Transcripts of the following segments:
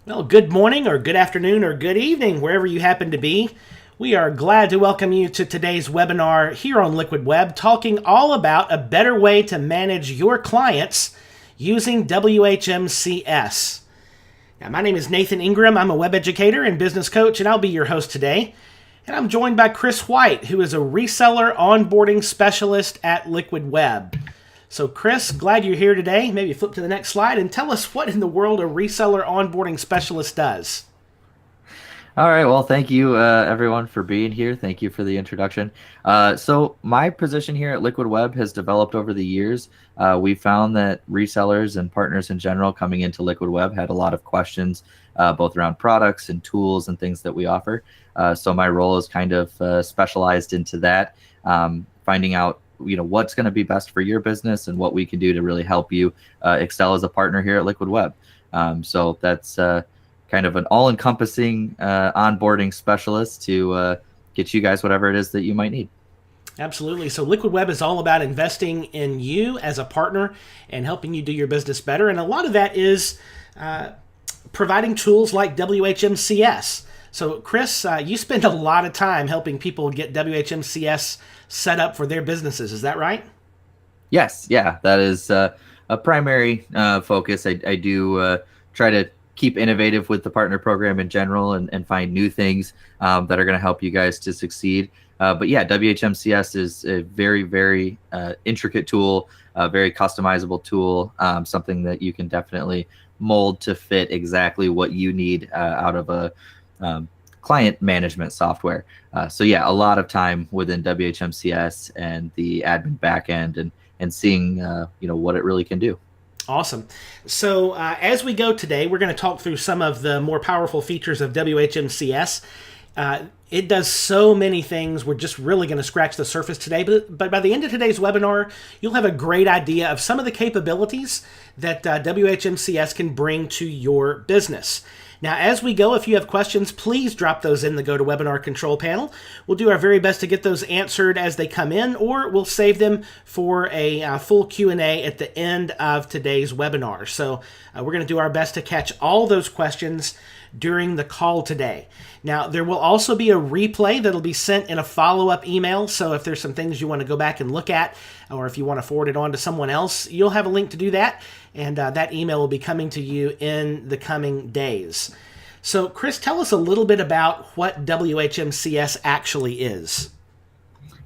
Well, good morning or good afternoon or good evening, wherever you happen to be. We are glad to welcome you to today's webinar here on Liquid Web, talking all about a better way to manage your clients using WHMCS. Now, my name is Nathan Ingram. I'm a web educator and business coach, and I'll be your host today. And I'm joined by Chris White, who is a reseller onboarding specialist at Liquid Web. So, Chris, glad you're here today. Maybe flip to the next slide and tell us what in the world a reseller onboarding specialist does. All right. Well, thank you, everyone, for being here. Thank you for the introduction. So my position here at Liquid Web has developed over the years. We found that resellers and partners in general coming into Liquid Web had a lot of questions, both around products and tools and things that we offer. So my role is kind of specialized into that, finding out what's going to be best for your business and what we can do to really help you excel as a partner here at Liquid Web. So that's kind of an all-encompassing onboarding specialist to get you guys whatever it is that you might need. Absolutely. So Liquid Web is all about investing in you as a partner and helping you do your business better. And a lot of that is providing tools like WHMCS. So Chris, you spend a lot of time helping people get WHMCS set up for their businesses. Is that right? Yes. Yeah, that is a primary focus. I do try to keep innovative with the partner program in general and find new things that are going to help you guys to succeed. But yeah, WHMCS is a very, very intricate tool, a very customizable tool, something that you can definitely mold to fit exactly what you need out of a client management software. So yeah, a lot of time within WHMCS and the admin backend and seeing what it really can do. Awesome. So as we go today, we're going to talk through some of the more powerful features of WHMCS. It does so many things. We're just really going to scratch the surface today. But by the end of today's webinar, you'll have a great idea of some of the capabilities that WHMCS can bring to your business. Now, as we go, if you have questions, please drop those in the GoToWebinar control panel. We'll do our very best to get those answered as they come in, or we'll save them for a full Q&A at the end of today's webinar. So we're going to do our best to catch all those questions during the call today. Now, there will also be a replay that'll be sent in a follow-up email. So if there's some things you want to go back and look at, or if you want to forward it on to someone else, you'll have a link to do that. And that email will be coming to you in the coming days. So, Chris, tell us a little bit about what WHMCS actually is.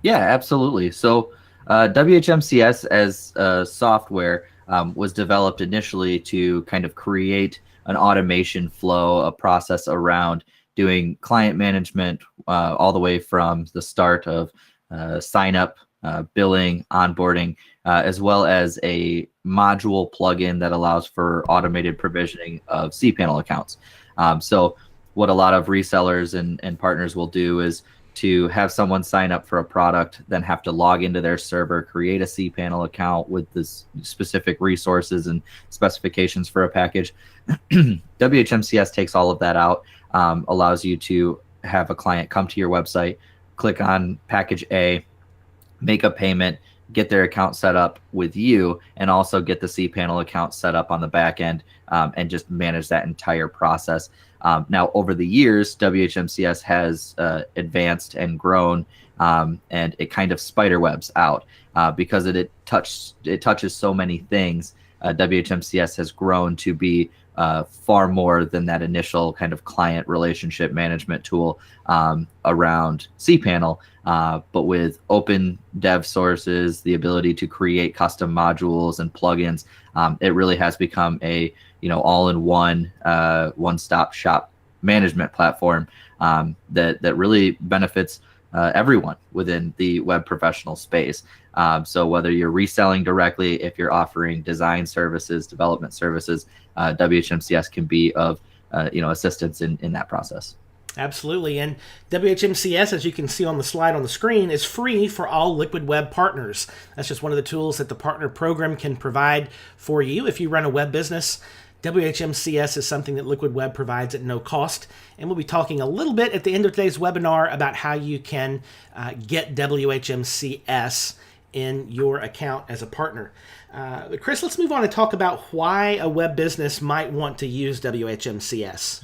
Yeah, absolutely. So WHMCS as software was developed initially to kind of create an automation flow, a process around doing client management all the way from the start of sign up, billing, onboarding, as well as a module plugin that allows for automated provisioning of cPanel accounts. So what a lot of resellers and partners will do is to have someone sign up for a product, then have to log into their server, create a cPanel account with this specific resources and specifications for a package. WHMCS takes all of that out, allows you to have a client come to your website, click on package A, make a payment, get their account set up with you, and also get the cPanel account set up on the back end and just manage that entire process. Now, over the years, WHMCS has advanced and grown, and it kind of spider webs out because it touches so many things. WHMCS has grown to be far more than that initial kind of client relationship management tool around cPanel, but with open dev sources, the ability to create custom modules and plugins. It really has become a all-in-one one-stop shop management platform that really benefits everyone within the web professional space. So whether you're reselling directly, if you're offering design services, development services, WHMCS can be of assistance in that process. Absolutely. And WHMCS, as you can see on the slide on the screen, is free for all Liquid Web partners. That's just one of the tools that the partner program can provide for you. If you run a web business, WHMCS is something that Liquid Web provides at no cost. And we'll be talking a little bit at the end of today's webinar about how you can get WHMCS in your account as a partner. Chris, let's move on and talk about why a web business might want to use WHMCS.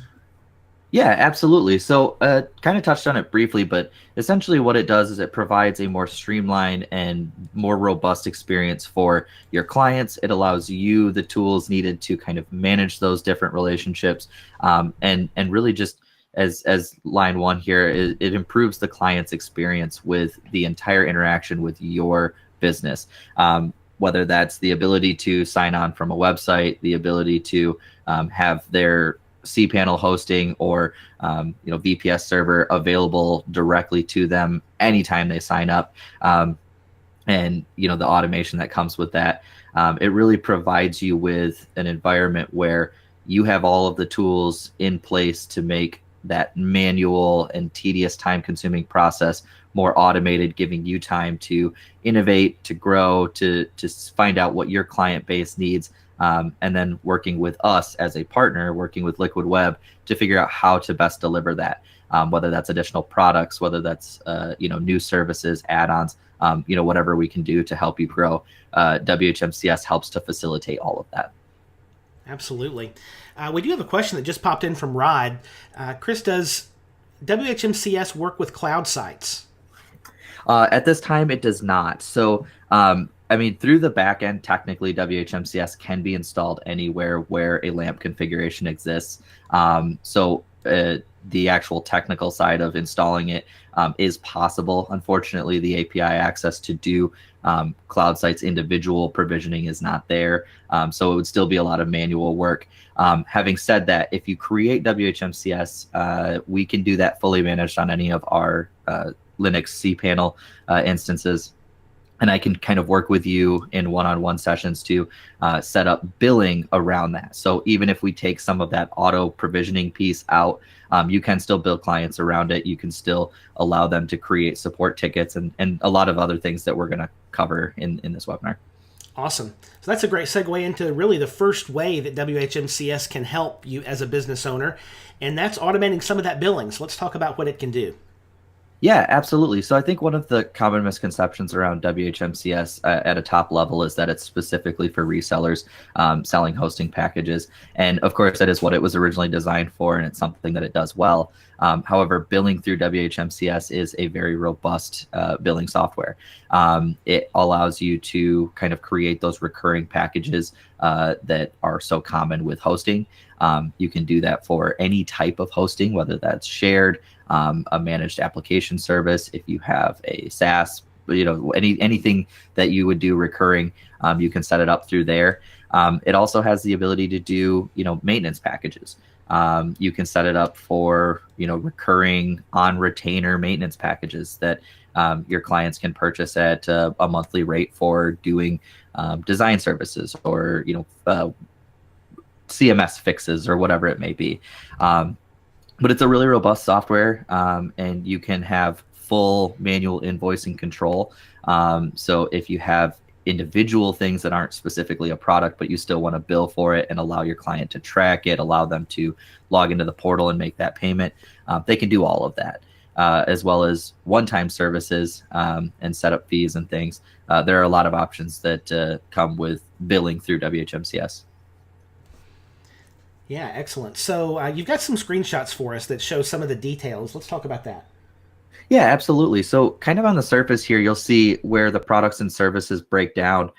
Yeah, absolutely. So, kind of touched on it briefly, but essentially what it does is it provides a more streamlined and more robust experience for your clients. It allows you the tools needed to kind of manage those different relationships, and really just as line one here, it improves the client's experience with the entire interaction with your business. Whether that's the ability to sign on from a website, the ability to have their cPanel hosting or VPS server available directly to them anytime they sign up, and the automation that comes with that. It really provides you with an environment where you have all of the tools in place to make that manual and tedious time-consuming process more automated, giving you time to innovate, to grow, to find out what your client base needs. And then working with us as a partner, working with Liquid Web to figure out how to best deliver that, whether that's additional products, whether that's new services, add-ons, whatever we can do to help you grow. WHMCS helps to facilitate all of that. Absolutely. We do have a question that just popped in from Rod. Chris, does WHMCS work with cloud sites? At this time, it does not. So, through the back end, technically, WHMCS can be installed anywhere where a LAMP configuration exists. The actual technical side of installing it is possible. Unfortunately, the API access to do cloud sites individual provisioning is not there. So it would still be a lot of manual work. Having said that, if you create WHMCS, we can do that fully managed on any of our Linux cPanel instances. And I can kind of work with you in one-on-one sessions to set up billing around that. So even if we take some of that auto provisioning piece out, you can still bill clients around it. You can still allow them to create support tickets and a lot of other things that we're going to cover in this webinar. Awesome. So that's a great segue into really the first way that WHMCS can help you as a business owner, and that's automating some of that billing. So let's talk about what it can do. Yeah, absolutely. So I think one of the common misconceptions around WHMCS at a top level is that it's specifically for resellers selling hosting packages. And of course, that is what it was originally designed for, and it's something that it does well. However, billing through WHMCS is a very robust billing software. It allows you to kind of create those recurring packages that are so common with hosting. You can do that for any type of hosting, whether that's shared, a managed application service. If you have a SaaS, anything that you would do recurring, you can set it up through there. It also has the ability to do, maintenance packages. You can set it up for, recurring on retainer maintenance packages that your clients can purchase at a monthly rate for doing design services or, CMS fixes or whatever it may be. But it's a really robust software, and you can have full manual invoicing control. So if you have individual things that aren't specifically a product, but you still want to bill for it and allow your client to track it, allow them to log into the portal and make that payment, they can do all of that, as well as one-time services and setup fees and things. There are a lot of options that come with billing through WHMCS. Yeah, excellent. So you've got some screenshots for us that show some of the details. Let's talk about that. Yeah, absolutely. So kind of on the surface here, you'll see where the products and services break down.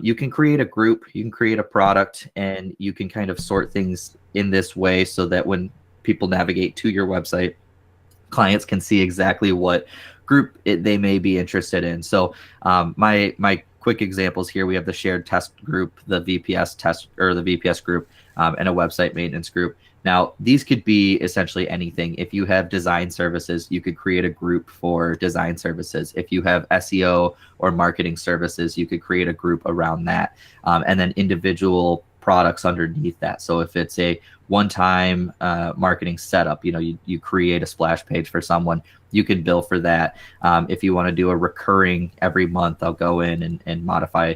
You can create a group, you can create a product, and you can kind of sort things in this way so that when people navigate to your website, clients can see exactly what group they may be interested in. So my quick examples here, we have the shared test group, the VPS test or the VPS group, and a website maintenance group. Now, these could be essentially anything. If you have design services, you could create a group for design services. If you have SEO or marketing services, you could create a group around that, and then individual products underneath that. So if it's a one-time marketing setup, you create a splash page for someone, you can bill for that. If you want to do a recurring every month, I'll go in and modify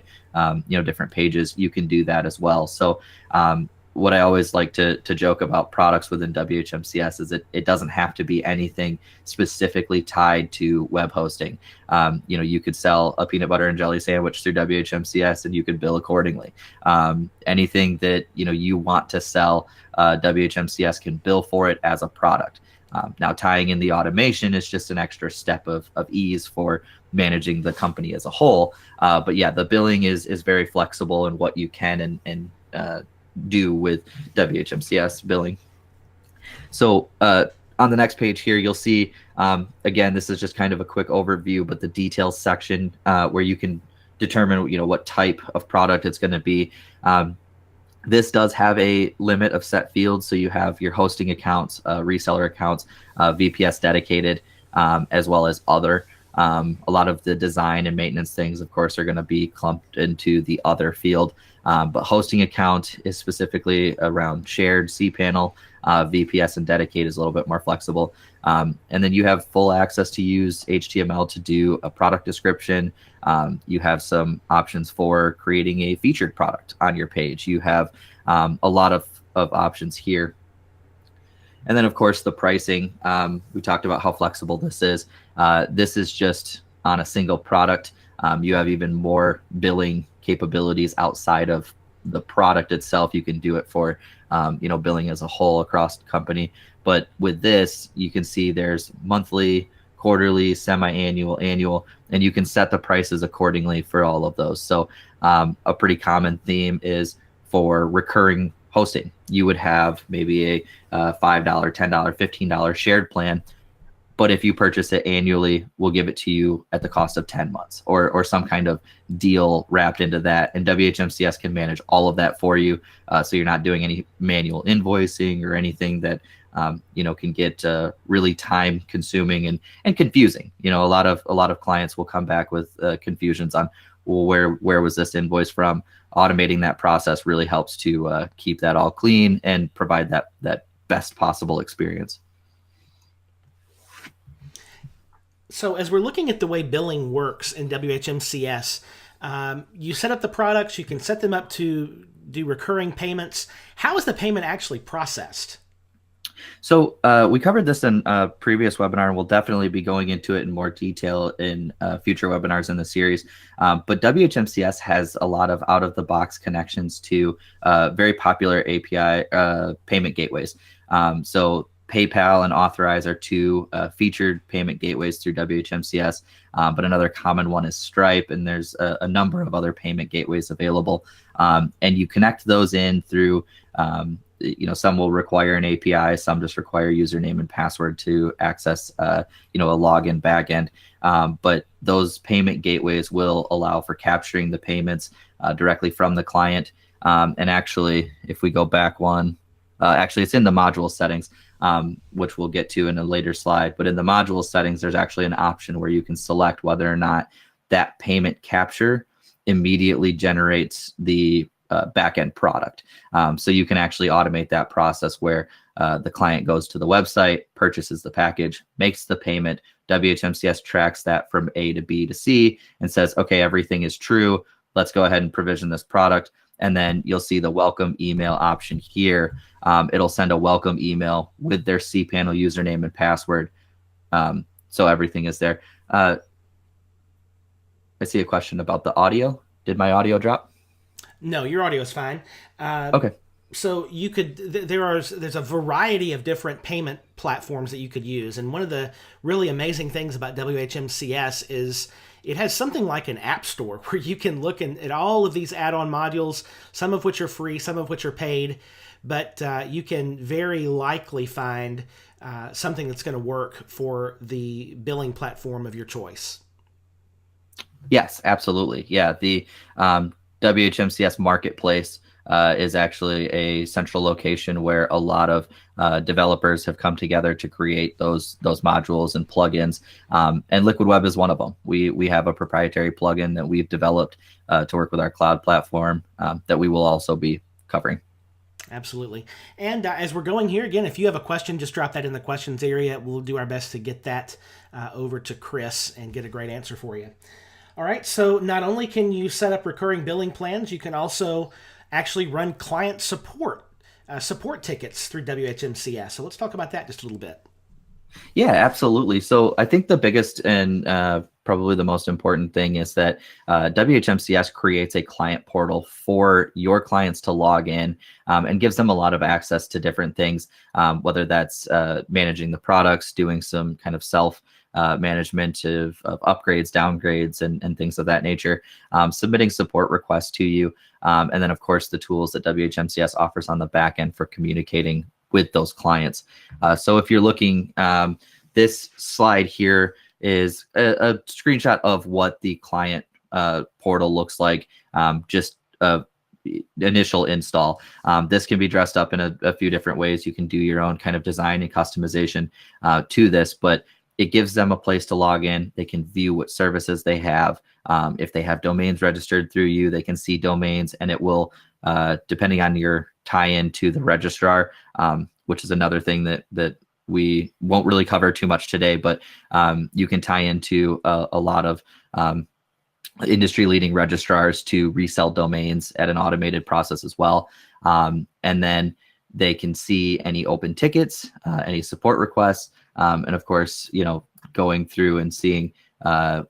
different pages, you can do that as well. So what I always like to joke about products within WHMCS is that it doesn't have to be anything specifically tied to web hosting. You could sell a peanut butter and jelly sandwich through WHMCS and you could bill accordingly. Anything that you want to sell, WHMCS can bill for it as a product. Now, tying in the automation is just an extra step of ease for managing the company as a whole. But yeah, the billing is very flexible in what you can and do with WHMCS billing. So on the next page here, you'll see, again, this is just kind of a quick overview, but the details section where you can determine, what type of product it's going to be. This does have a limit of set fields. So you have your hosting accounts, reseller accounts, VPS dedicated, as well as other. A lot of the design and maintenance things, of course, are going to be clumped into the other field. But hosting account is specifically around shared cPanel. VPS and dedicate is a little bit more flexible. And then you have full access to use HTML to do a product description. You have some options for creating a featured product on your page. You have a lot of options here. And then, of course, the pricing. We talked about how flexible this is. This is just on a single product. You have even more billing capabilities outside of the product itself. You can do it for, billing as a whole across the company. But with this, you can see there's monthly, quarterly, semi-annual, annual, and you can set the prices accordingly for all of those. So a pretty common theme is for recurring hosting. You would have maybe a $5, $10, $15 shared plan. But if you purchase it annually, we'll give it to you at the cost of 10 months or some kind of deal wrapped into that. And WHMCS can manage all of that for you. So you're not doing any manual invoicing or anything that, can get really time consuming and confusing. A lot of clients will come back with confusions on, well, where was this invoice from? Automating that process really helps to keep that all clean and provide that best possible experience. So as we're looking at the way billing works in WHMCS, you set up the products, you can set them up to do recurring payments. How is the payment actually processed? So we covered this in a previous webinar, and we'll definitely be going into it in more detail in future webinars in the series. But WHMCS has a lot of out-of-the-box connections to very popular API payment gateways. So PayPal and Authorize are two featured payment gateways through WHMCS, but another common one is Stripe, and there's a number of other payment gateways available. And you connect those in through, some will require an API, some just require username and password to access, a login backend. But those payment gateways will allow for capturing the payments directly from the client. And actually, if we go back one, actually it's in the module settings. Which we'll get to in a later slide. But in the module settings, there's actually an option where you can select whether or not that payment capture immediately generates the backend product. So you can actually automate that process where the client goes to the website, purchases the package, makes the payment. WHMCS tracks that from A to B to C and says, okay, everything is true. Let's go ahead and provision this product. And then you'll see the welcome email option here. It'll send a welcome email with their cPanel username and password. So everything is there. I see a question about the audio. Did my audio drop? No, your audio is fine. Okay. So you could there's a variety of different payment platforms that you could use, and one of the really amazing things about WHMCS is it has something like an app store where you can look at all of these add-on modules, some of which are free, some of which are paid, but you can very likely find something that's going to work for the billing platform of your choice. Yes, absolutely. Yeah, the WHMCS Marketplace is actually a central location where a lot of developers have come together to create those modules and plugins. And Liquid Web is one of them. We have a proprietary plugin that we've developed to work with our cloud platform that we will also be covering. Absolutely. And as we're going here, again, if you have a question, just drop that in the questions area. We'll do our best to get that over to Chris and get a great answer for you. All right, so not only can you set up recurring billing plans, you can also actually run client support. support tickets through WHMCS. So let's talk about that just a little bit. Yeah, absolutely. So I think the biggest and probably the most important thing is that WHMCS creates a client portal for your clients to log in and gives them a lot of access to different things, whether that's managing the products, doing some kind of self management of upgrades, downgrades, and things of that nature, submitting support requests to you, and then, of course, the tools that WHMCS offers on the back end for communicating with those clients. So if you're looking, this slide here is a screenshot of what the client portal looks like, just initial install. This can be dressed up in a few different ways. You can do your own kind of design and customization to this, but it gives them a place to log in. They can view what services they have. If they have domains registered through you, they can see domains, and it will, depending on your tie-in to the registrar, which is another thing that we won't really cover too much today, but you can tie into a lot of industry-leading registrars to resell domains at an automated process as well. And then they can see any open tickets, any support requests, and of course, going through and seeing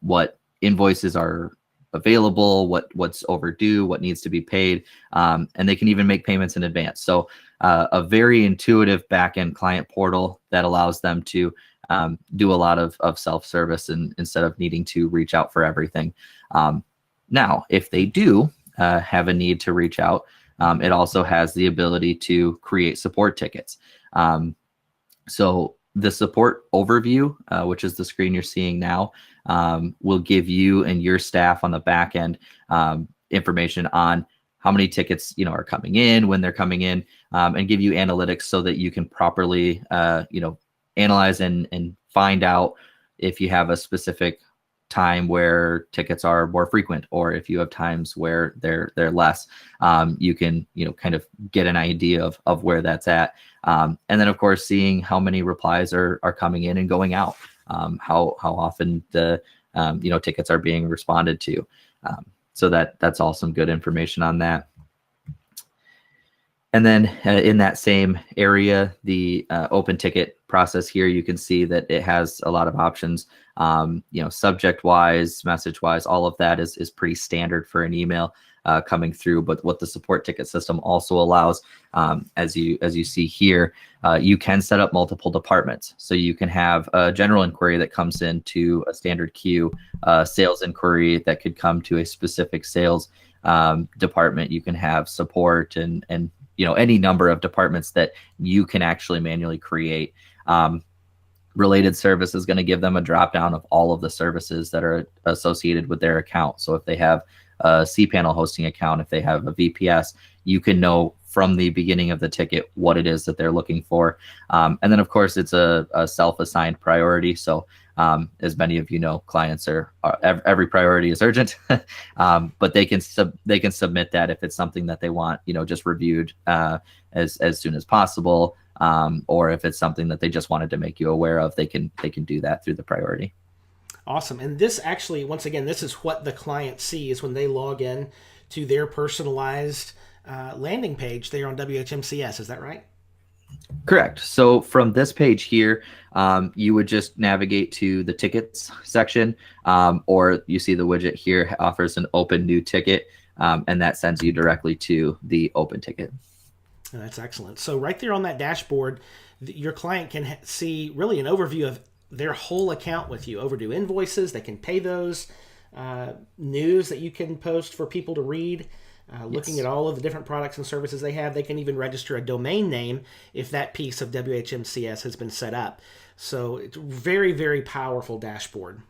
what invoices are available, what's overdue, what needs to be paid, and they can even make payments in advance. So a very intuitive backend client portal that allows them to do a lot of self-service and instead of needing to reach out for everything. Now, if they do have a need to reach out, it also has the ability to create support tickets. So the support overview, which is the screen you're seeing now, will give you and your staff on the back end information on how many tickets are coming in, when they're coming in, and give you analytics so that you can properly analyze and find out if you have a specific time where tickets are more frequent, or if you have times where they're less. You can kind of get an idea of where that's at, and then of course seeing how many replies are coming in and going out, how often the tickets are being responded to. So that's all some good information on that. And then in that same area, the open ticket process here, you can see that it has a lot of options, subject-wise, message-wise, all of that is pretty standard for an email coming through. But what the support ticket system also allows, as you see here, you can set up multiple departments. So you can have a general inquiry that comes into a standard queue, sales inquiry that could come to a specific sales department. You can have support and any number of departments that you can actually manually create. Related service is going to give them a drop down of all of the services that are associated with their account. So if they have a cPanel hosting account, if they have a VPS, you can know from the beginning of the ticket what it is that they're looking for. And then of course it's a self-assigned priority. So as many of you know, clients are every priority is urgent, but they can submit that if it's something that they want, just reviewed as soon as possible, or if it's something that they just wanted to make you aware of, they can do that through the priority. Awesome. And this actually, once again, this is what the client sees when they log in to their personalized landing page there on WHMCS. Is that right? Correct. So from this page here, you would just navigate to the tickets section, or you see the widget here offers an open new ticket, and that sends you directly to the open ticket. That's excellent. So right there on that dashboard, your client can see really an overview of their whole account with you. Overdue invoices, they can pay those, news that you can post for people to read. Looking at all of the different products and services they have, they can even register a domain name if that piece of WHMCS has been set up. So it's a very, very powerful dashboard.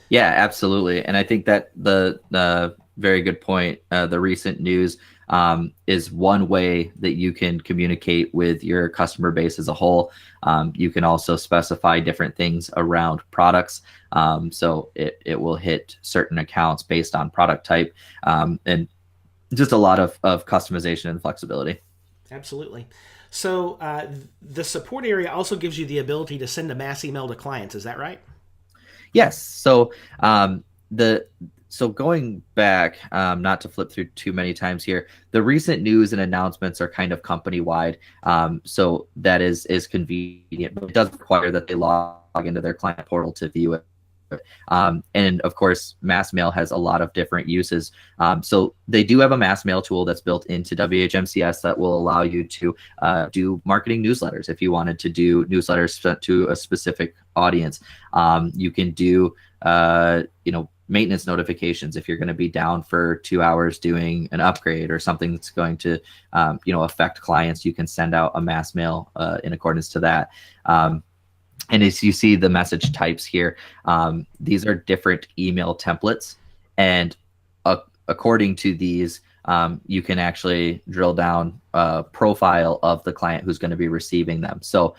Yeah, absolutely. And I think that the very good point, the recent news is one way that you can communicate with your customer base as a whole. You can also specify different things around products. So it will hit certain accounts based on product type, and just a lot of customization and flexibility. Absolutely. So the support area also gives you the ability to send a mass email to clients. Is that right? Yes. So the So going back, not to flip through too many times here, the recent news and announcements are kind of company wide. So that is convenient, but it does require that they log into their client portal to view it. And of course, mass mail has a lot of different uses. So they do have a mass mail tool that's built into WHMCS that will allow you to do marketing newsletters. If you wanted to do newsletters sent to a specific audience, you can do, maintenance notifications. If you're going to be down for 2 hours doing an upgrade or something that's going to, affect clients, you can send out a mass mail in accordance to that. And as you see the message types here, these are different email templates. And according to these, you can actually drill down a profile of the client who's going to be receiving them. So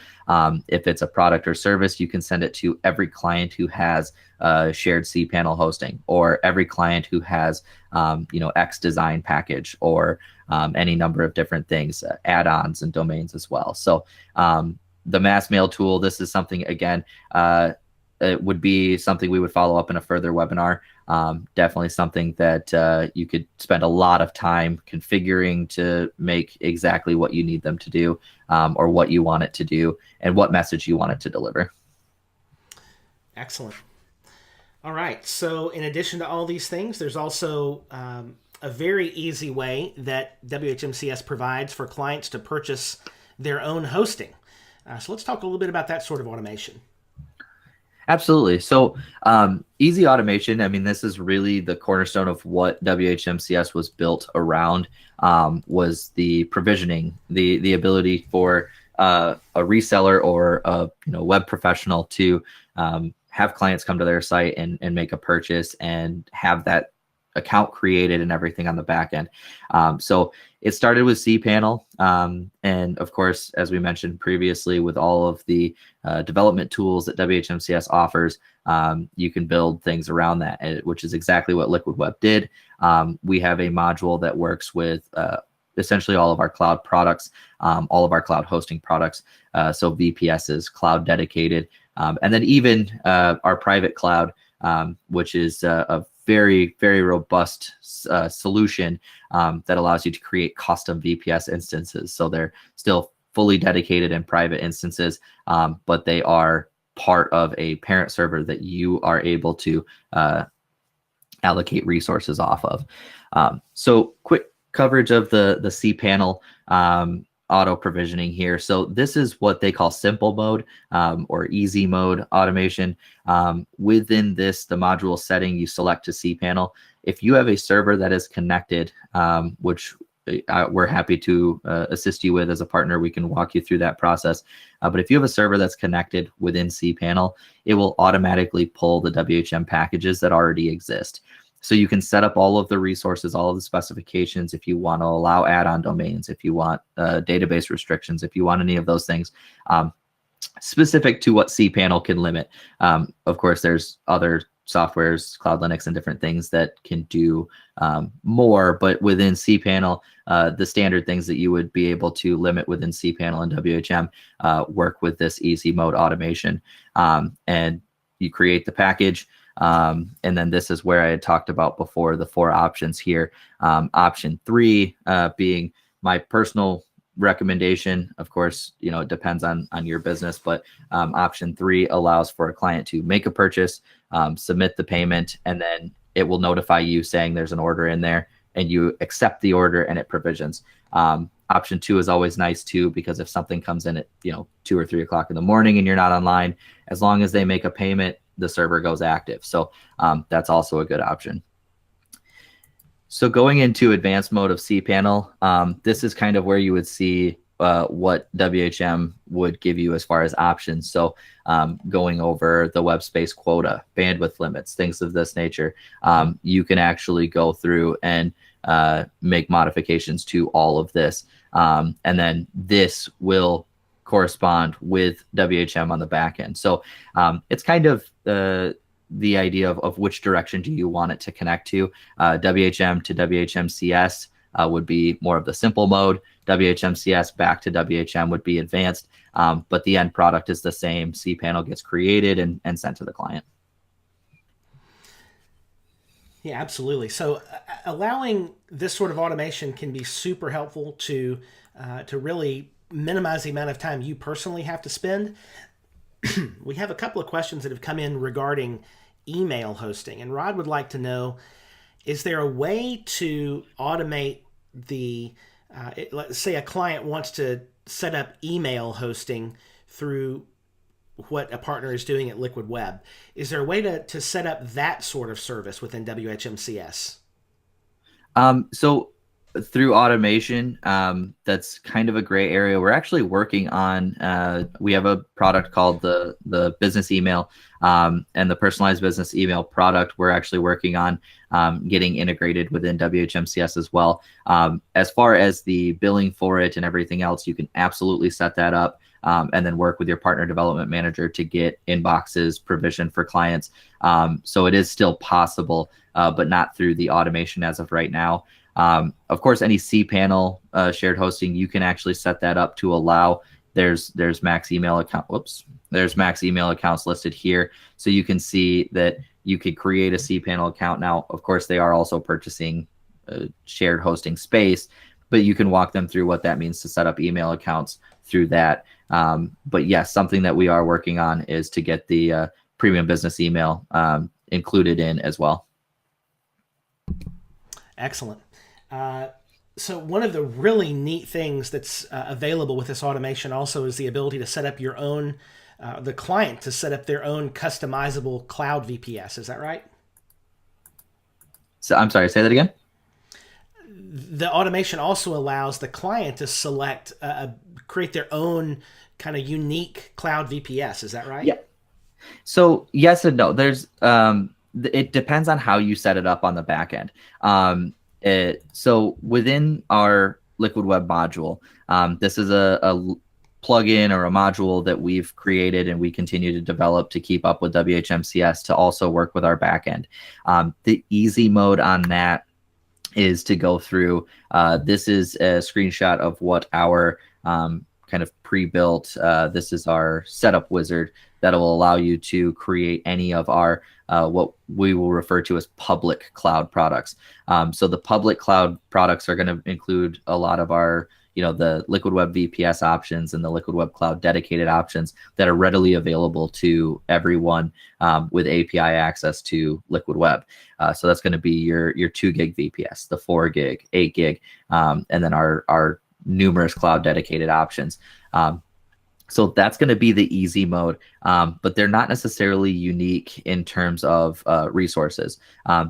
if it's a product or service, you can send it to every client who has shared cPanel hosting, or every client who has, X design package, or any number of different things, add-ons and domains as well. So the mass mail tool, this is something, again, it would be something we would follow up in a further webinar. Definitely something that you could spend a lot of time configuring to make exactly what you need them to do, or what you want it to do, and what message you want it to deliver. Excellent. All right. So in addition to all these things, there's also a very easy way that WHMCS provides for clients to purchase their own hosting. So let's talk a little bit about that sort of automation. Absolutely. So easy automation, I mean, this is really the cornerstone of what WHMCS was built around, was the provisioning, the ability for a reseller or a web professional to have clients come to their site and make a purchase and have that account created and everything on the back end. So it started with cPanel. And of course, as we mentioned previously, with all of the development tools that WHMCS offers, you can build things around that, which is exactly what Liquid Web did. We have a module that works with essentially all of our cloud products, all of our cloud hosting products. So VPS is cloud dedicated. And then even our private cloud, which is a very, very robust solution that allows you to create custom VPS instances. So they're still fully dedicated and private instances, but they are part of a parent server that you are able to allocate resources off of. So quick coverage of the cPanel auto provisioning here. So this is what they call simple mode, or easy mode automation. Within this, the module setting, you select to cPanel. If you have a server that is connected, which we're happy to assist you with as a partner, we can walk you through that process. But if you have a server that's connected within cPanel, it will automatically pull the WHM packages that already exist. So you can set up all of the resources, all of the specifications, if you want to allow add-on domains, if you want database restrictions, if you want any of those things, specific to what cPanel can limit. Of course, there's other softwares, Cloud Linux and different things that can do more, but within cPanel, the standard things that you would be able to limit within cPanel and WHM work with this easy mode automation. And you create the package. And then this is where I had talked about before, the 4 options here. Option 3 being my personal recommendation. Of course, it depends on your business, but option 3 allows for a client to make a purchase, submit the payment, and then it will notify you saying there's an order in there, and you accept the order and it provisions. Option 2 is always nice too, because if something comes in at 2 or 3 o'clock in the morning and you're not online, as long as they make a payment, the server goes active. So that's also a good option. So going into advanced mode of cPanel, this is kind of where you would see what WHM would give you as far as options. So going over the web space quota, bandwidth limits, things of this nature, you can actually go through and make modifications to all of this. And then this will correspond with WHM on the back end. So it's kind of the idea of which direction do you want it to connect to. WHM to WHMCS would be more of the simple mode. WHMCS back to WHM would be advanced, but the end product is the same. cPanel gets created and sent to the client. Yeah, absolutely. So allowing this sort of automation can be super helpful to really minimize the amount of time you personally have to spend. We have a couple of questions that have come in regarding email hosting, and Rod would like to know: is there a way to automate let's say a client wants to set up email hosting through what a partner is doing at Liquid Web? Is there a way to set up that sort of service within WHMCS? So through automation, that's kind of a gray area. We're actually working on. We have a product called the business email, and the personalized business email product. We're actually working on getting integrated within WHMCS as well. As far as the billing for it and everything else, you can absolutely set that up. And then work with your partner development manager to get inboxes provisioned for clients. So it is still possible, but not through the automation as of right now. Of course, any cPanel shared hosting, you can actually set that up to allow. There's max email account. Whoops. There's max email accounts listed here, so you can see that you could create a cPanel account. Now, of course, they are also purchasing shared hosting space, but you can walk them through what that means to set up email accounts through that. But yes, something that we are working on is to get the premium business email included in as well. Excellent. So one of the really neat things that's available with this automation also is the ability to set up your own, the client to set up their own customizable cloud VPS. Is that right? So I'm sorry, say that again. The automation also allows the client to select, create their own kind of unique cloud VPS. Is that right? Yeah. So yes and no. There's it depends on how you set it up on the back end. So within our Liquid Web module, this is a plugin or a module that we've created and we continue to develop to keep up with WHMCS to also work with our backend. The easy mode on that is to go through. This is a screenshot of what our kind of pre-built. This is our setup wizard that will allow you to create any of our what we will refer to as public cloud products. So the public cloud products are going to include a lot of our, the Liquid Web VPS options and the Liquid Web Cloud dedicated options that are readily available to everyone with API access to Liquid Web. So that's going to be your 2 gig VPS, the 4 gig, 8 gig, and then our numerous cloud dedicated options. So that's going to be the easy mode, but they're not necessarily unique in terms of resources.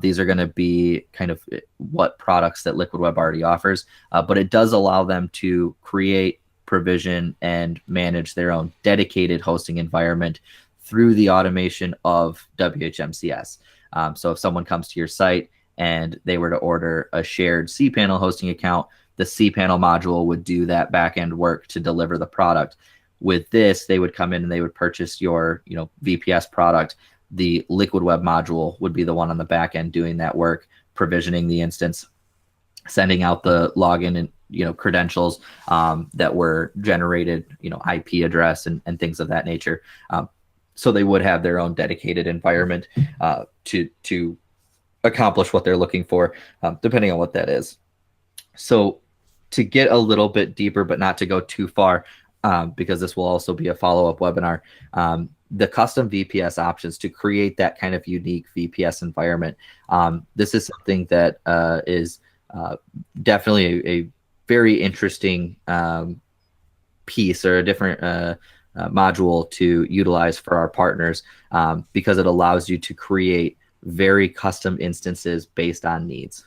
These are going to be kind of what products that Liquid Web already offers, but it does allow them to create, provision, and manage their own dedicated hosting environment through the automation of WHMCS. So if someone comes to your site and they were to order a shared cPanel hosting account, the cPanel module would do that backend work to deliver the product. With this, they would come in and they would purchase your, VPS product. The Liquid Web module would be the one on the back end doing that work, provisioning the instance, sending out the login and credentials that were generated, IP address and things of that nature. So they would have their own dedicated environment to accomplish what they're looking for, depending on what that is. So to get a little bit deeper, but not to go too far, because this will also be a follow-up webinar, the custom VPS options to create that kind of unique VPS environment. This is something that is definitely a very interesting piece or a different module to utilize for our partners, because it allows you to create very custom instances based on needs.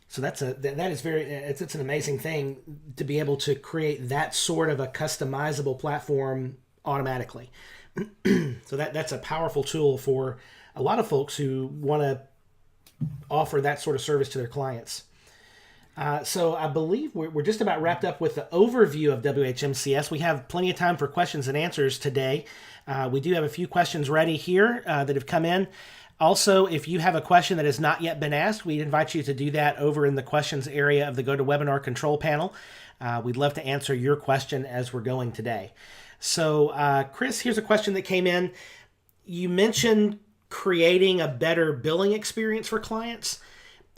So that is it's an amazing thing to be able to create that sort of a customizable platform automatically. So that's a powerful tool for a lot of folks who want to offer that sort of service to their clients. So I believe we're just about wrapped up with the overview of WHMCS. We have plenty of time for questions and answers today. We do have a few questions ready here that have come in. Also, if you have a question that has not yet been asked, we invite you to do that over in the questions area of the GoToWebinar control panel. We'd love to answer your question as we're going today. So, Chris, here's a question that came in. You mentioned creating a better billing experience for clients.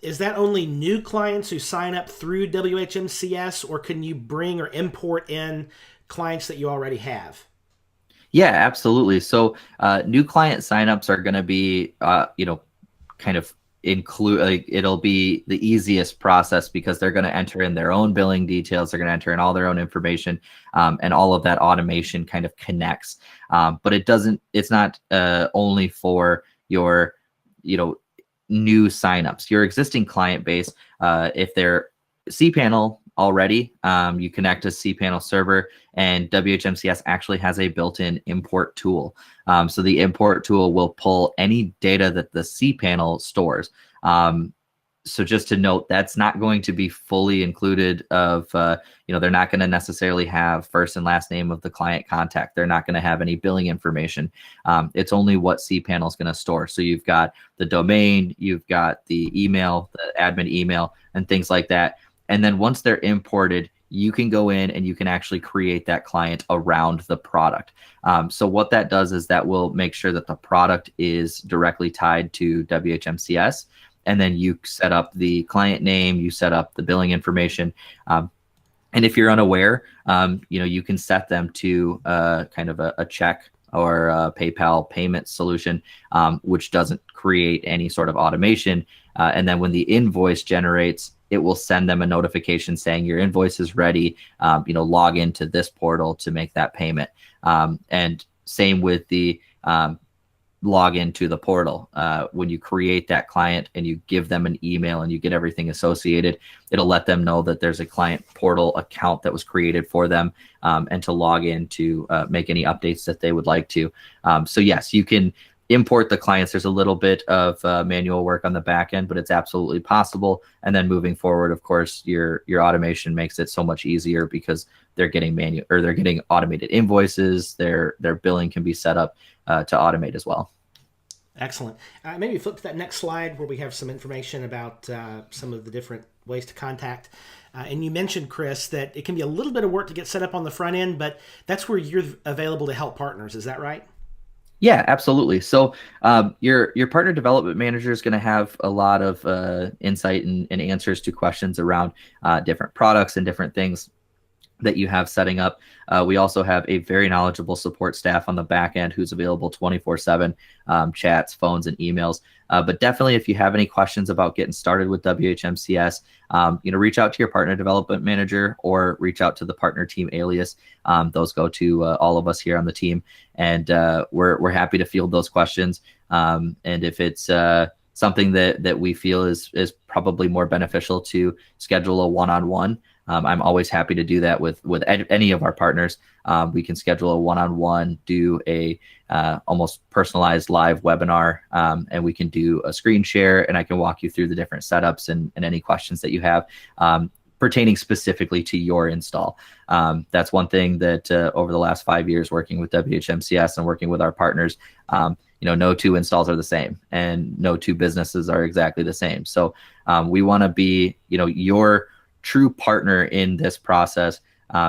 Is that only new clients who sign up through WHMCS, or can you bring or import in clients that you already have? Yeah, absolutely. So new client signups are going to be, kind of include, like, it'll be the easiest process because they're going to enter in their own billing details. They're going to enter in all their own information, and all of that automation kind of connects. But it's not only for your, you know, new signups. Your existing client base, if they're cPanel already, you connect a cPanel server, and WHMCS actually has a built-in import tool. So the import tool will pull any data that the cPanel stores. So just to note, that's not going to be fully included of, they're not going to necessarily have first and last name of the client contact. They're not going to have any billing information. It's only what cPanel is going to store. So you've got the domain, you've got the email, the admin email, and things like that. And then once they're imported, you can go in and you can actually create that client around the product. So what that does is that will make sure that the product is directly tied to WHMCS. And then you set up the client name, you set up the billing information. And if you're unaware, you can set them to kind of a check or a PayPal payment solution, which doesn't create any sort of automation. And then when the invoice generates, it will send them a notification saying your invoice is ready. Log into this portal to make that payment. And same with the log into the portal. When you create that client and you give them an email and you get everything associated, it'll let them know that there's a client portal account that was created for them, and to log in to make any updates that they would like to. So yes, you can import the clients. There's a little bit of manual work on the back end, but it's absolutely possible. And then moving forward, of course, your automation makes it so much easier because they're getting they're getting automated invoices. Their billing can be set up to automate as well. Excellent. Maybe flip to that next slide where we have some information about some of the different ways to contact. And you mentioned, Chris, that it can be a little bit of work to get set up on the front end, but that's where you're available to help partners. Is that right? Yeah, absolutely. So your partner development manager is going to have a lot of insight and answers to questions around different products and different things that you have setting up. We also have a very knowledgeable support staff on the back end who's available 24/7, chats, phones, and emails. But definitely, if you have any questions about getting started with WHMCS, reach out to your partner development manager or reach out to the partner team alias. Those go to all of us here on the team, and we're happy to field those questions. And if it's something that we feel is probably more beneficial to schedule a one-on-one, I'm always happy to do that with any of our partners. We can schedule a one-on-one, do a almost personalized live webinar, and we can do a screen share, and I can walk you through the different setups and any questions that you have pertaining specifically to your install. That's one thing that over the last 5 years working with WHMCS and working with our partners, no two installs are the same, and no two businesses are exactly the same. So we want to be, your true partner in this process,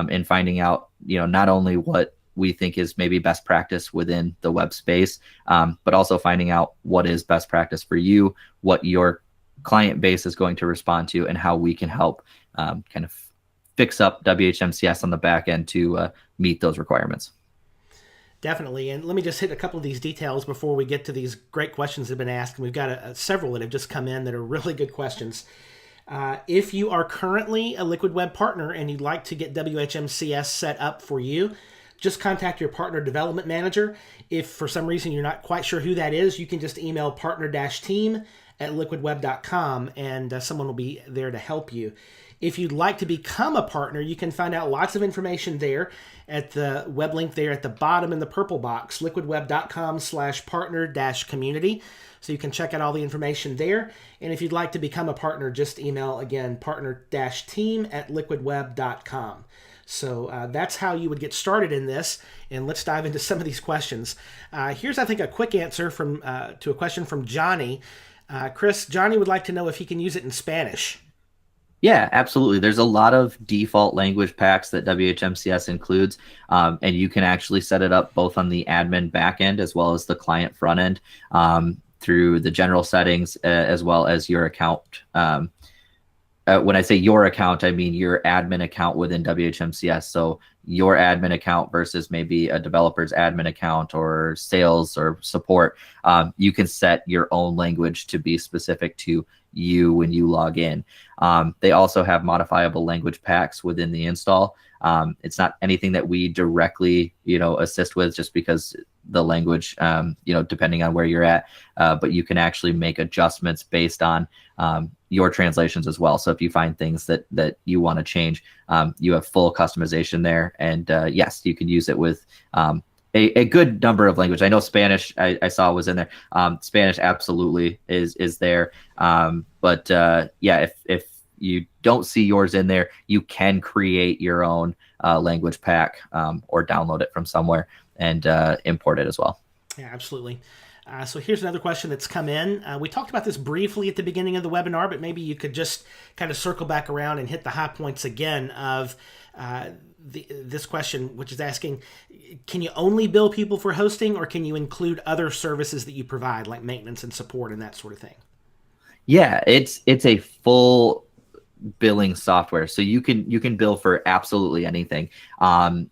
in finding out, not only what we think is maybe best practice within the web space, but also finding out what is best practice for you, what your client base is going to respond to, and how we can help kind of fix up WHMCS on the back end to meet those requirements. Definitely. And let me just hit a couple of these details before we get to these great questions that have been asked. And we've got several that have just come in that are really good questions. If you are currently a Liquid Web partner and you'd like to get WHMCS set up for you, just contact your partner development manager. If for some reason you're not quite sure who that is, you can just email partner-team@liquidweb.com and someone will be there to help you. If you'd like to become a partner, you can find out lots of information there at the web link there at the bottom in the purple box, liquidweb.com/partner-community. So you can check out all the information there. And if you'd like to become a partner, just email, again, partner-team@liquidweb.com. So that's how you would get started in this. And let's dive into some of these questions. Here's, I think, a quick answer to a question from Johnny. Chris, Johnny would like to know if he can use it in Spanish. Yeah, absolutely. There's a lot of default language packs that WHMCS includes, and you can actually set it up both on the admin backend as well as the client front end through the general settings as well as your account. When I say your account, I mean your admin account within WHMCS. So your admin account versus maybe a developer's admin account or sales or support. You can set your own language to be specific to you when you log in. They also have modifiable language packs within the install. It's not anything that we directly, assist with just because the language, depending on where you're at, but you can actually make adjustments based on your translations as well. So if you find things that you want to change, you have full customization there. And yes, you can use it with a good number of language. I know Spanish I saw was in there. Spanish absolutely is there. But if you don't see yours in there, you can create your own language pack or download it from somewhere and import it as well. Yeah, absolutely. So here's another question that's come in. We talked about this briefly at the beginning of the webinar, but maybe you could just kind of circle back around and hit the high points again of this question, which is asking, can you only bill people for hosting, or can you include other services that you provide, like maintenance and support and that sort of thing? Yeah, it's a full billing software, so you can bill for absolutely anything.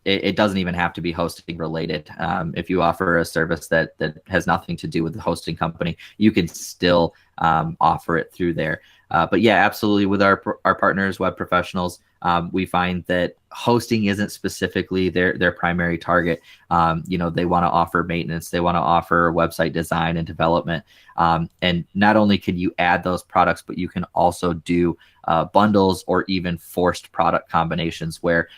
It doesn't even have to be hosting related. If you offer a service that has nothing to do with the hosting company, you can still offer it through there. But yeah, absolutely, with our partners, web professionals, we find that hosting isn't specifically their primary target. They want to offer maintenance, they want to offer website design and development. And not only can you add those products, but you can also do bundles or even forced product combinations where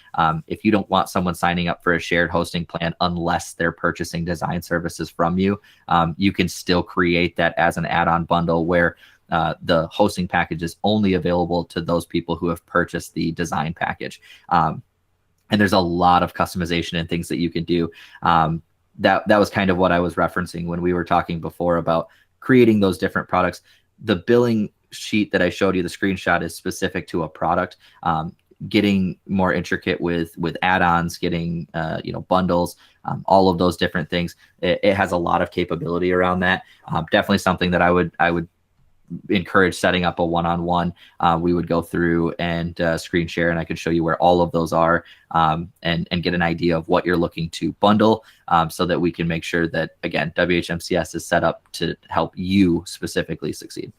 if you don't want someone signing up for a shared hosting plan unless they're purchasing design services from you, you can still create that as an add-on bundle where the hosting package is only available to those people who have purchased the design package. And there's a lot of customization and things that you can do. That was kind of what I was referencing when we were talking before about creating those different products. The billing sheet that I showed you, the screenshot, is specific to a product. Getting more intricate with add-ons, getting bundles, all of those different things. It has a lot of capability around that. Definitely something that I would encourage setting up a one-on-one. We would go through and screen share, and I could show you where all of those are, and get an idea of what you're looking to bundle, so that we can make sure that, again, WHMCS is set up to help you specifically succeed.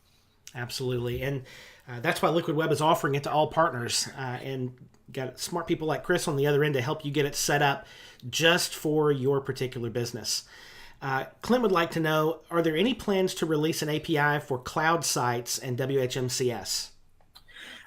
Absolutely. And that's why Liquid Web is offering it to all partners, and got smart people like Chris on the other end to help you get it set up just for your particular business. Clint would like to know, are there any plans to release an API for cloud sites and WHMCS?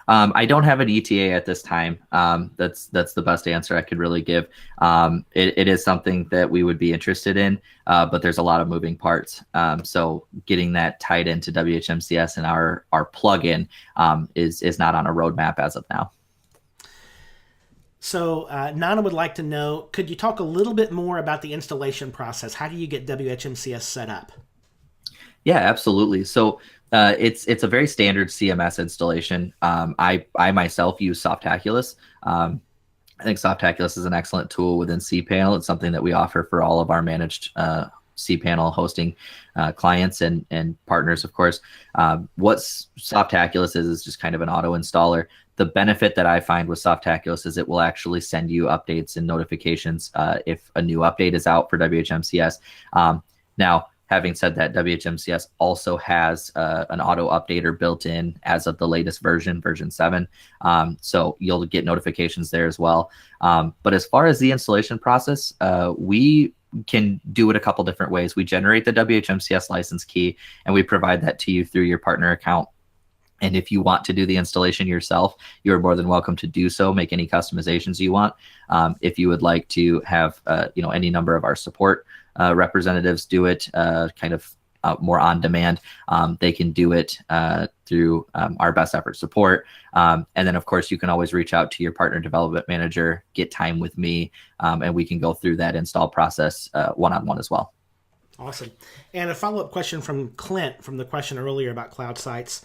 I don't have an ETA at this time. That's the best answer I could really give. It is something that we would be interested in, but there's a lot of moving parts. So getting that tied into WHMCS and our plugin is not on a roadmap as of now. So Nana would like to know, could you talk a little bit more about the installation process? How do you get WHMCS set up? Yeah, absolutely. So it's a very standard CMS installation. I myself use Softaculous. I think Softaculous is an excellent tool within cPanel. It's something that we offer for all of our managed cPanel hosting clients and partners, of course. What Softaculous is just kind of an auto installer. The benefit that I find with Softaculous is it will actually send you updates and notifications if a new update is out for WHMCS. Now, having said that, WHMCS also has an auto updater built in as of the latest version 7. So you'll get notifications there as well. But as far as the installation process, we can do it a couple different ways. We generate the WHMCS license key, and we provide that to you through your partner account. And if you want to do the installation yourself, you're more than welcome to do so. Make any customizations you want. If you would like to have any number of our support representatives do it, more on demand, they can do it through our best effort support. And then, of course, you can always reach out to your partner development manager, get time with me, and we can go through that install process one-on-one as well. Awesome. And a follow-up question from Clint from the question earlier about cloud sites.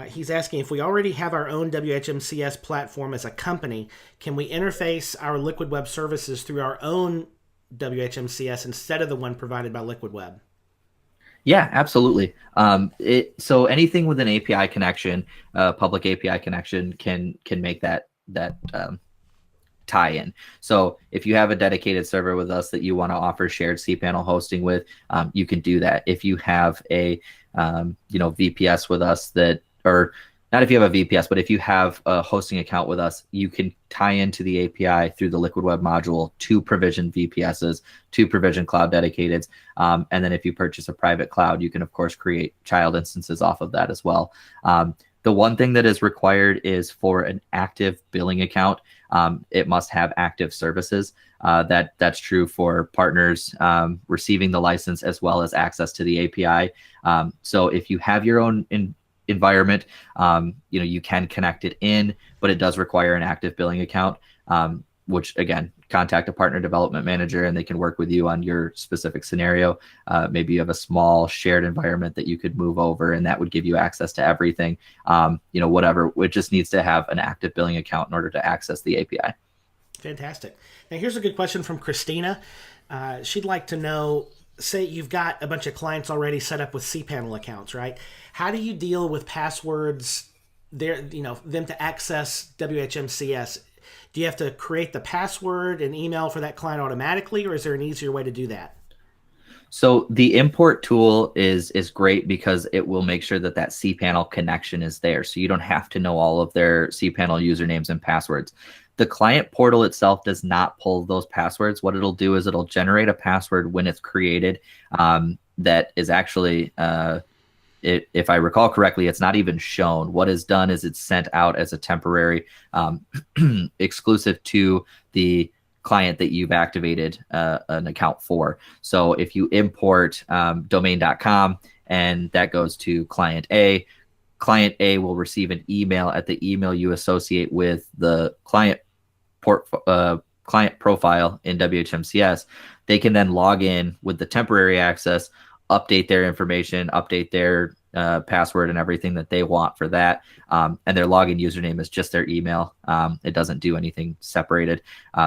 He's asking if we already have our own WHMCS platform as a company, can we interface our Liquid Web services through our own WHMCS instead of the one provided by Liquid Web? Yeah, absolutely. So anything with an API connection, public API connection, can make that tie in. So if you have a dedicated server with us that you want to offer shared cPanel hosting with, you can do that. If you have a VPS with us or not if you have a VPS, but if you have a hosting account with us, you can tie into the API through the Liquid Web module to provision VPSs, to provision cloud dedicateds. And then if you purchase a private cloud, you can, of course, create child instances off of that as well. The one thing that is required is for an active billing account, it must have active services. That's true for partners receiving the license as well as access to the API. So if you have your own environment, you can connect it in, but it does require an active billing account, which again, contact a partner development manager and they can work with you on your specific scenario. Maybe you have a small shared environment that you could move over and that would give you access to everything, whatever. It just needs to have an active billing account in order to access the API. Fantastic. Now here's a good question from Christina. She'd like to know, say you've got a bunch of clients already set up with cPanel accounts, right? How do you deal with passwords, them to access WHMCS? Do you have to create the password and email for that client automatically, or is there an easier way to do that? So the import tool is great because it will make sure that cPanel connection is there. So you don't have to know all of their cPanel usernames and passwords. The client portal itself does not pull those passwords. What it'll do is it'll generate a password when it's created that is actually, if I recall correctly, it's not even shown. What is done is it's sent out as a temporary exclusive to the client that you've activated an account for. So if you import domain.com and that goes to client A will receive an email at the email you associate with the client profile in WHMCS. They can then log in with the temporary access, update their information, update their password and everything that they want for that. And their login username is just their email. It doesn't do anything separated.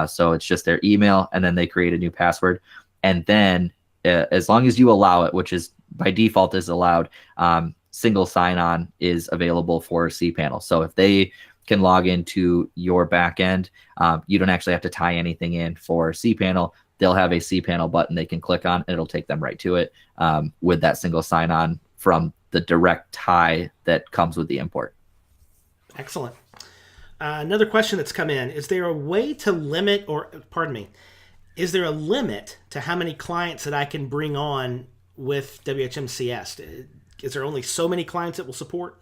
So it's just their email, and then they create a new password. And then as long as you allow it, which is by default is allowed, single sign-on is available for cPanel. So if they can log into your backend, you don't actually have to tie anything in for cPanel. They'll have a cPanel button they can click on, and it'll take them right to it with that single sign-on from the direct tie that comes with the import. Excellent. Another question that's come in: is there a way to limit, is there a limit to how many clients that I can bring on with WHMCS? Is there only so many clients it will support?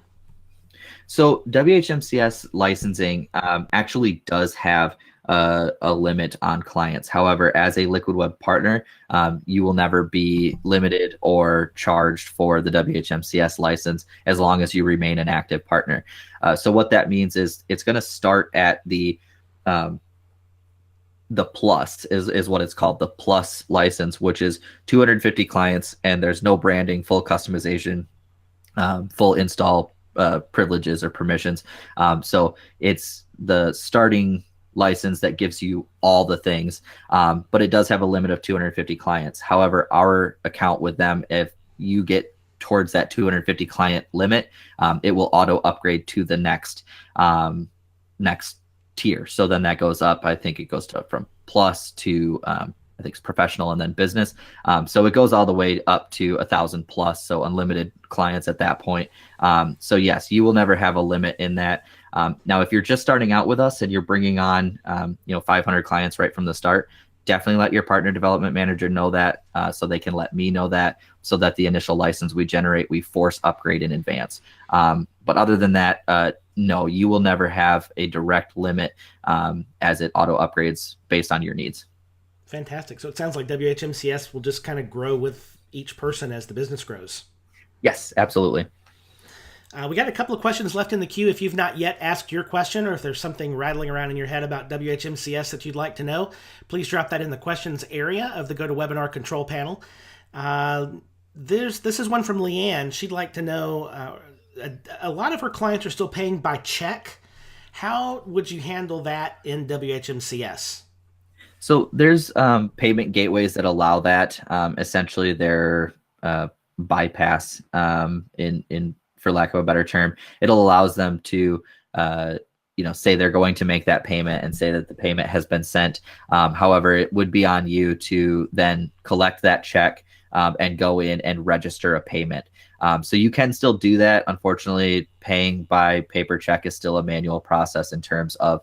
So WHMCS licensing actually does have a limit on clients. However, as a Liquid Web partner, you will never be limited or charged for the WHMCS license as long as you remain an active partner. So what that means is it's going to start at the plus is what it's called, the plus license, which is 250 clients, and there's no branding, full customization, full install privileges or permissions. So it's the starting license that gives you all the things, but it does have a limit of 250 clients. However, our account with them, if you get towards that 250 client limit, it will auto upgrade to the next tier. So then that goes up. I think it goes from plus to I think it's professional and then business. So it goes all the way up to 1,000 plus, so unlimited clients at that point. So yes, you will never have a limit in that. Now, if you're just starting out with us and you're bringing on 500 clients right from the start, definitely let your partner development manager know that, so they can let me know that, so that the initial license we generate, we force upgrade in advance. But other than that, no, you will never have a direct limit as it auto upgrades based on your needs. Fantastic. So it sounds like WHMCS will just kind of grow with each person as the business grows. Yes, absolutely. We got a couple of questions left in the queue. If you've not yet asked your question, or if there's something rattling around in your head about WHMCS that you'd like to know, please drop that in the questions area of the GoToWebinar control panel. This is one from Leanne. She'd like to know, a lot of our clients are still paying by check. How would you handle that in WHMCS? So there's payment gateways that allow that. Essentially, they're bypass in for lack of a better term. It allows them to say they're going to make that payment and say that the payment has been sent. However, it would be on you to then collect that check and go in and register a payment. So you can still do that. Unfortunately, paying by paper check is still a manual process in terms of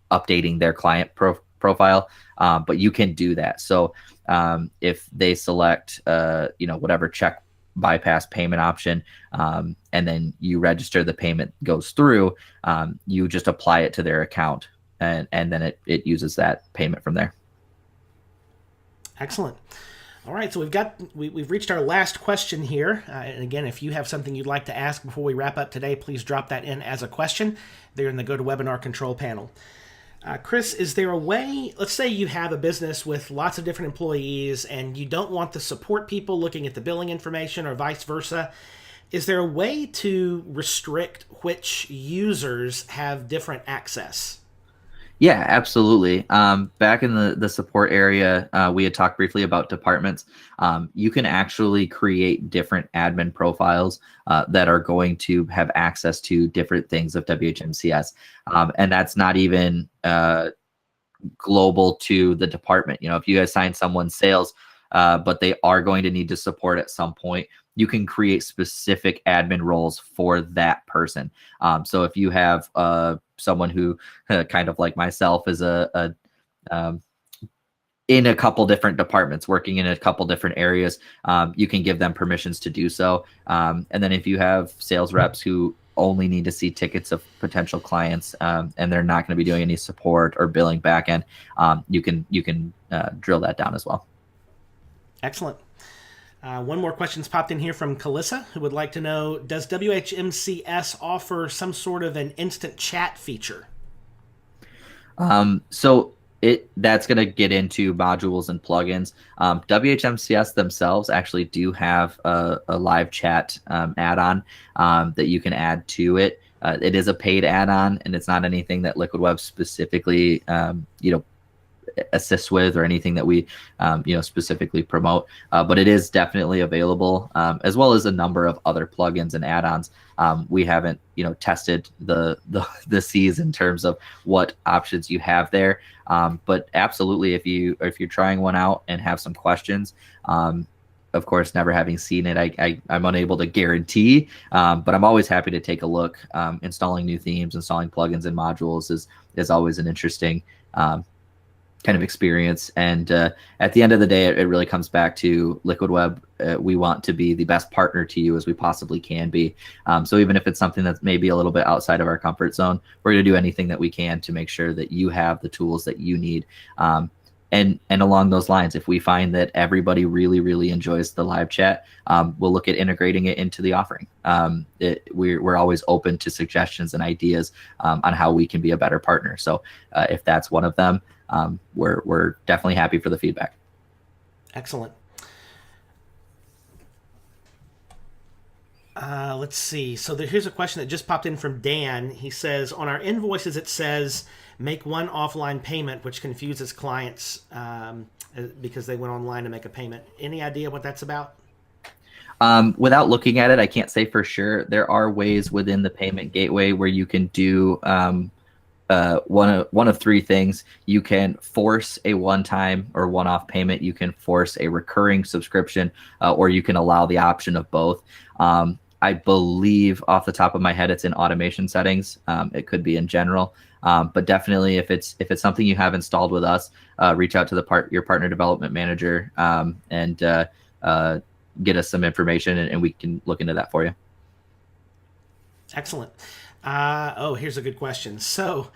updating their client profile, but you can do that. So if they select, whatever check bypass payment option, and then you register, the payment goes through, you just apply it to their account, and then it uses that payment from there. Excellent. All right, so we've reached our last question here. And again, if you have something you'd like to ask before we wrap up today, please drop that in as a question there in the GoToWebinar control panel. Chris, is there a way, let's say you have a business with lots of different employees and you don't want the support people looking at the billing information or vice versa. Is there a way to restrict which users have different access? Yeah, absolutely. Back in the support area, we had talked briefly about departments. You can actually create different admin profiles that are going to have access to different things of WHMCS. And that's not even global to the department. If you assign someone sales, but they are going to need to support at some point, you can create specific admin roles for that person. So if you have someone who kind of like myself is in a couple different departments, working in a couple different areas, you can give them permissions to do so. And then if you have sales reps who only need to see tickets of potential clients, and they're not going to be doing any support or billing backend, you can drill that down as well. Excellent. One more question's popped in here from Calissa, who would like to know, does WHMCS offer some sort of an instant chat feature? So that's going to get into modules and plugins. WHMCS themselves actually do have a live chat add-on that you can add to it. It is a paid add-on, and it's not anything that Liquid Web specifically assists with or anything that we specifically promote, but it is definitely available, as well as a number of other plugins and add-ons. We haven't tested the C's in terms of what options you have there, but absolutely, if you're trying one out and have some questions, of course, never having seen it, I'm unable to guarantee, but I'm always happy to take a look. Installing new themes, installing plugins and modules is always an interesting kind of experience. And at the end of the day, it really comes back to Liquid Web. We want to be the best partner to you as we possibly can be. So even if it's something that's maybe a little bit outside of our comfort zone, we're going to do anything that we can to make sure that you have the tools that you need. And along those lines, if we find that everybody really, really enjoys the live chat, we'll look at integrating it into the offering. We're always open to suggestions and ideas on how we can be a better partner. So if that's one of them, we're definitely happy for the feedback. Excellent. Let's see. So here's a question that just popped in from Dan. He says, on our invoices, it says make one offline payment, which confuses clients because they went online to make a payment. Any idea what that's about? Without looking at it, I can't say for sure. There are ways within the payment gateway where you can do one of three things. You can force a one-time or one-off payment. You can force a recurring subscription, or you can allow the option of both. I believe off the top of my head, it's in automation settings. It could be in general, but definitely if it's something you have installed with us, reach out to your partner development manager and get us some information, and we can look into that for you. Excellent. Here's a good question. So,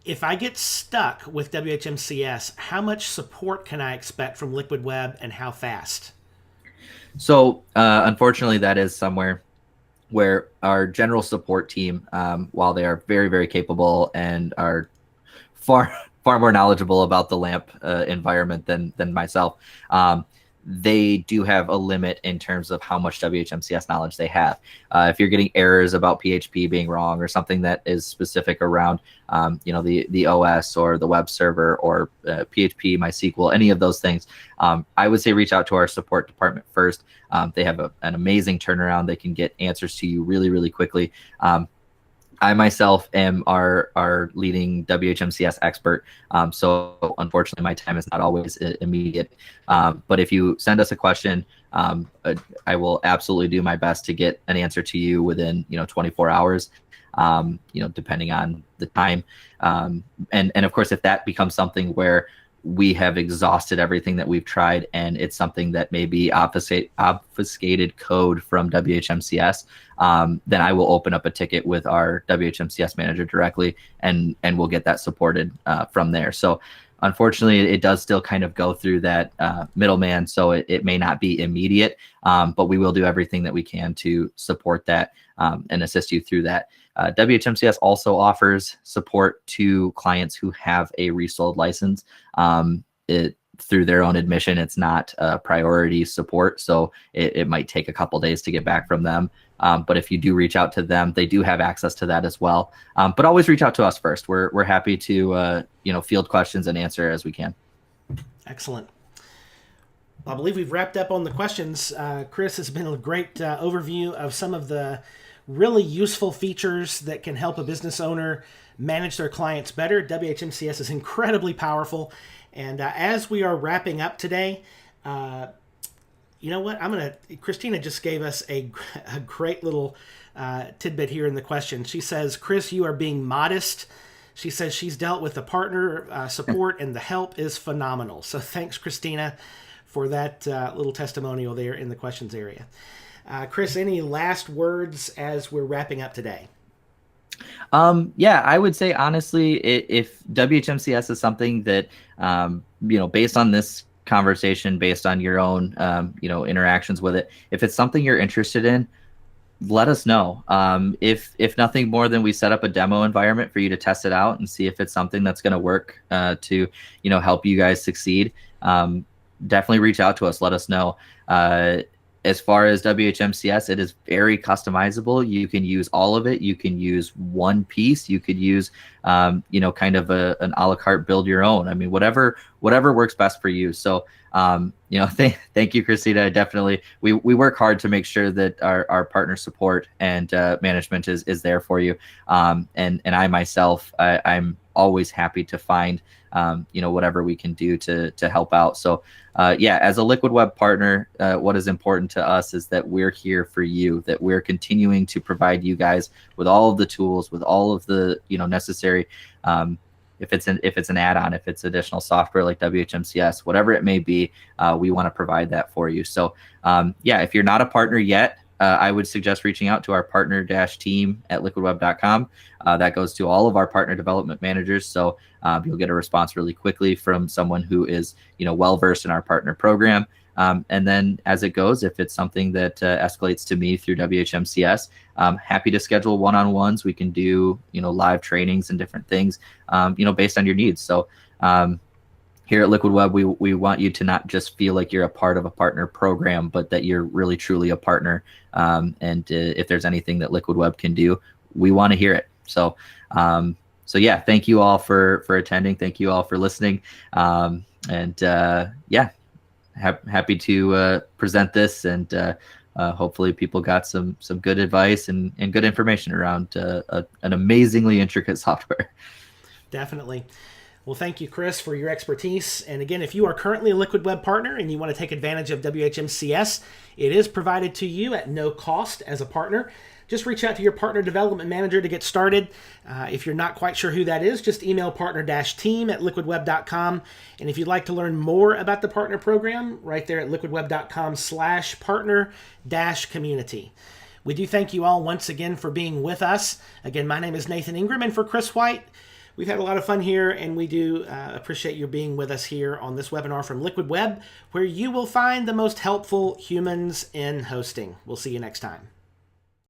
if I get stuck with WHMCS, how much support can I expect from Liquid Web, and how fast? So, unfortunately, that is somewhere where our general support team, while they are very, very capable and are far more knowledgeable about the LAMP environment than myself, they do have a limit in terms of how much WHMCS knowledge they have. If you're getting errors about PHP being wrong or something that is specific around, the OS or the web server or PHP, MySQL, any of those things, I would say reach out to our support department first. They have an amazing turnaround. They can get answers to you really, really quickly. I myself am our leading WHMCS expert, so unfortunately my time is not always immediate. But if you send us a question, I will absolutely do my best to get an answer to you within 24 hours, depending on the time. And of course, if that becomes something where we have exhausted everything that we've tried and it's something that may be obfuscated code from WHMCS, then I will open up a ticket with our WHMCS manager directly, and we'll get that supported from there. So unfortunately, it does still kind of go through that middleman, so it may not be immediate, but we will do everything that we can to support that and assist you through that. WHMCS also offers support to clients who have a resold license. Through their own admission, it's not priority support, so it might take a couple days to get back from them. But if you do reach out to them, they do have access to that as well. But always reach out to us first. We're happy to field questions and answer as we can. Excellent. I believe we've wrapped up on the questions. Chris, has been a great overview of some of the really useful features that can help a business owner manage their clients better. WHMCS is incredibly powerful. And as we are wrapping up today, you know what? Christina just gave us a great little tidbit here in the question. She says, Chris, you are being modest. She says she's dealt with the partner support and the help is phenomenal. So thanks, Christina, for that little testimonial there in the questions area. Chris, any last words as we're wrapping up today? Yeah, I would say honestly, if WHMCS is something that, based on this conversation, based on your own, interactions with it, if it's something you're interested in, let us know. If nothing more than we set up a demo environment for you to test it out and see if it's something that's going to work to, help you guys succeed. Definitely reach out to us. Let us know. As far as WHMCS, it is very customizable. You can use all of it. You can use one piece. You could use, kind of an a la carte build your own. I mean, whatever works best for you. So, thank you, Christina. Definitely, we work hard to make sure that our partner support and management is there for you. And I myself, I'm always happy to find, whatever we can do to help out. So, as a Liquid Web partner, what is important to us is that we're here for you, that we're continuing to provide you guys with all of the tools, with all of the, necessary, if it's an add-on, if it's additional software like WHMCS, whatever it may be, we want to provide that for you. So, if you're not a partner yet, I would suggest reaching out to our partner-team at liquidweb.com. That goes to all of our partner development managers. So you'll get a response really quickly from someone who is, well-versed in our partner program. And then as it goes, if it's something that escalates to me through WHMCS, I'm happy to schedule one-on-ones. We can do, live trainings and different things, based on your needs. So here at Liquid Web, we want you to not just feel like you're a part of a partner program, but that you're really, truly a partner. And if there's anything that Liquid Web can do, we want to hear it. So, thank you all for attending. Thank you all for listening. Happy to present this, and hopefully people got some good advice and good information around an amazingly intricate software. Definitely. Well, thank you, Chris, for your expertise. And again, if you are currently a Liquid Web partner and you want to take advantage of WHMCS, it is provided to you at no cost as a partner. Just reach out to your partner development manager to get started. If you're not quite sure who that is, just email partner-team at liquidweb.com. And if you'd like to learn more about the partner program, right there at liquidweb.com/partner-community. We do thank you all once again for being with us. Again, my name is Nathan Ingram, and for Chris White, we've had a lot of fun here, and we do appreciate you being with us here on this webinar from Liquid Web, where you will find the most helpful humans in hosting. We'll see you next time.